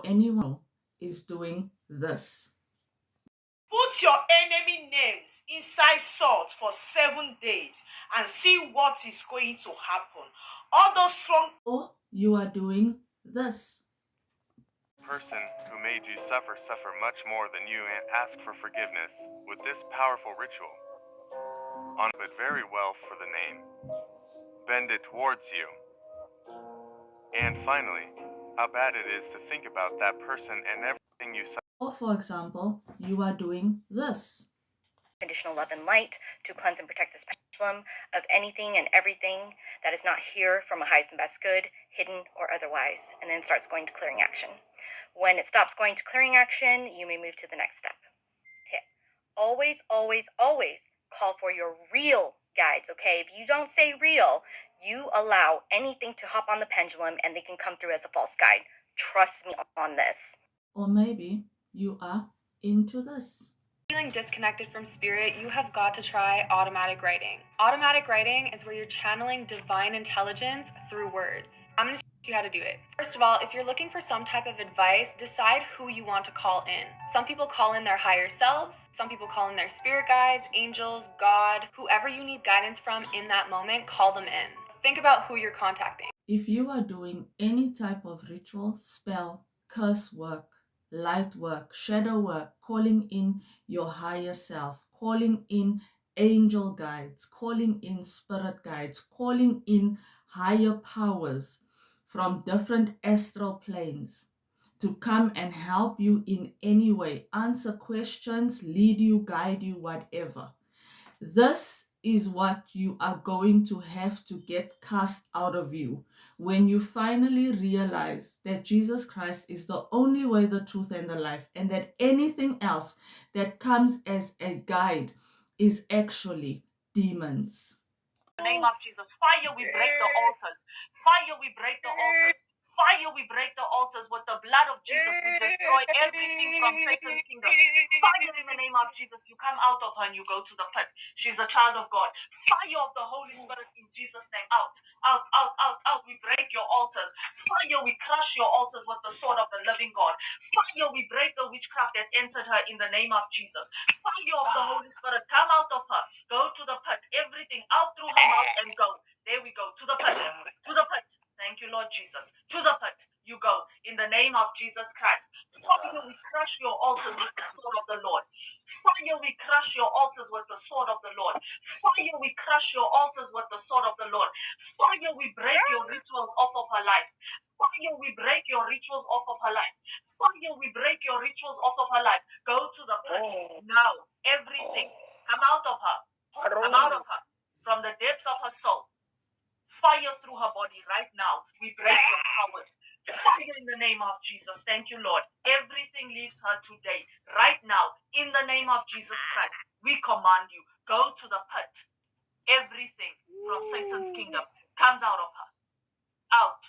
anyone is doing this. Put your enemy names inside salt for 7 days and see what is going to happen. All those strong... Or you are doing this. Person who made you suffer much more than you and ask for forgiveness with this powerful ritual. On but very well for the name. Bend it towards you. And finally, how bad it is to think about that person and everything you suffer. Or for example, you are doing this. Conditional love and light to cleanse and protect this pendulum of anything and everything that is not here from a highest and best good, hidden or otherwise, and then starts going to clearing action. When it stops going to clearing action, you may move to the next step. Tip. Always, always, always call for your real guides, okay? If you don't say real, you allow anything to hop on the pendulum and they can come through as a false guide. Trust me on this. Or maybe you are into this. Feeling disconnected from spirit, you have got to try automatic writing. Automatic writing is where you're channeling divine intelligence through words. I'm going to teach you how to do it. First of all, if you're looking for some type of advice, decide who you want to call in. Some people call in their higher selves. Some people call in their spirit guides, angels, God, whoever you need guidance from in that moment, call them in. Think about who you're contacting. If you are doing any type of ritual, spell, curse work, light work, shadow work, calling in your higher self, calling in angel guides, calling in spirit guides, calling in higher powers from different astral planes to come and help you in any way, answer questions, lead you, guide you, whatever. This is what you are going to have to get cast out of you when you finally realize that Jesus Christ is the only way, the truth, and the life, and that anything else that comes as a guide is actually demons. In the name of Jesus, fire, we break the altars. Fire, we break the altars. Fire, we break the altars with the blood of Jesus. We destroy everything from Satan's kingdom. Fire in the name of Jesus. You come out of her and you go to the pit. She's a child of God. Fire of the Holy Spirit in Jesus' name. Out, out, out, out, out. We break your altars. Fire, we crush your altars with the sword of the living God. Fire, we break the witchcraft that entered her in the name of Jesus. Fire of the Holy Spirit, come out of her. Go to the pit. Everything out through her mouth and go. There we go. To the pit. To the pit. Thank you, Lord Jesus. To the pit you go in the name of Jesus Christ. Fire, we crush your altars with the sword of the Lord. Fire, we crush your altars with the sword of the Lord. Fire, we crush your altars with the sword of the Lord. Fire, we break your rituals off of her life. Fire, we break your rituals off of her life. Fire, we break your rituals off of her life. Go to the pit now. Everything come out of her. Come out of her from the depths of her soul. Fire through her body right now. We break your powers. Fire in the name of Jesus. Thank you, Lord. Everything leaves her today, right now, in the name of Jesus Christ. We command you, go to the pit. Everything from Satan's kingdom comes out of her. Out.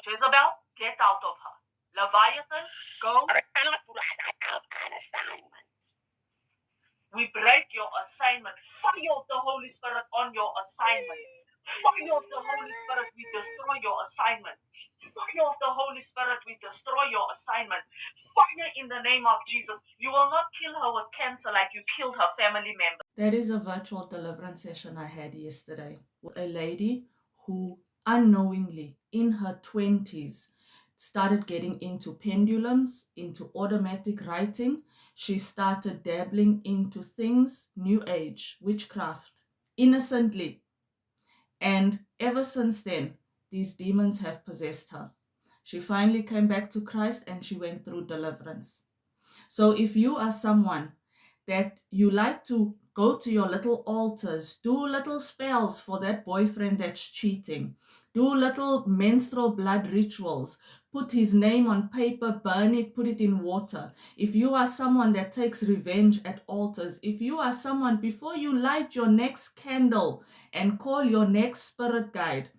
Jezebel, get out of her. Leviathan, go. We break your assignment. Fire of the Holy Spirit on your assignment. Fire of the Holy Spirit, we destroy your assignment. Fire of the Holy Spirit, we destroy your assignment. Fire in the name of Jesus. You will not kill her with cancer like you killed her family member. That is a virtual deliverance session I had yesterday with a lady who unknowingly in her 20s started getting into pendulums, into automatic writing. She started dabbling into things, new age, witchcraft, innocently. And ever since then, these demons have possessed her. She finally came back to Christ and she went through deliverance. So if you are someone that you like to go to your little altars, do little spells for that boyfriend that's cheating, do little menstrual blood rituals, put his name on paper, burn it, put it in water. If you are someone that takes revenge at altars, if you are someone, before you light your next candle and call your next spirit guide,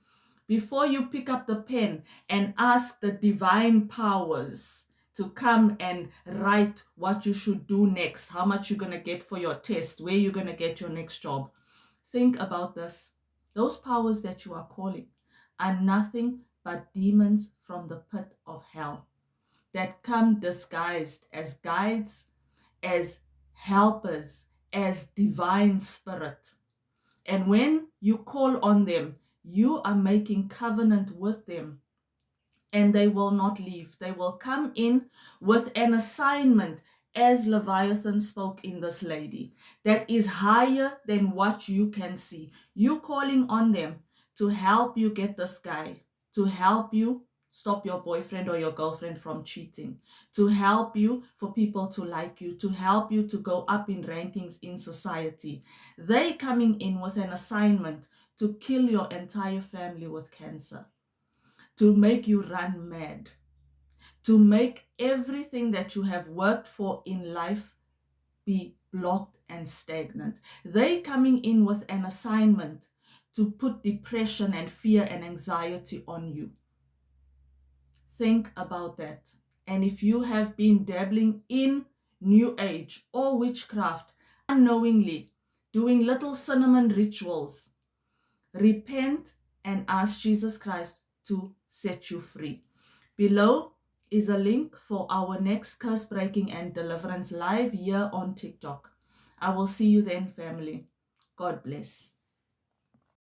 before you pick up the pen and ask the divine powers to come and write what you should do next, how much you're going to get for your test, where you're going to get your next job. Think about this. Those powers that you are calling are nothing but demons from the pit of hell. that come disguised as guides, as helpers, as divine spirit. And when you call on them, you are making covenant with them, and they will not leave. They will come in with an assignment, as Leviathan spoke in this lady, that is higher than what you can see. You calling on them to help you get this guy, to help you stop your boyfriend or your girlfriend from cheating, to help you for people to like you, to help you to go up in rankings in society. They coming in with an assignment to kill your entire family with cancer, to make you run mad, to make everything that you have worked for in life be blocked and stagnant. They coming in with an assignment to put depression and fear and anxiety on you. Think about that. And if you have been dabbling in New Age or witchcraft unknowingly, doing little cinnamon rituals, repent and ask Jesus Christ to set you free. Below is a link for our next curse breaking and deliverance live here on TikTok. I will see you then, family. God bless.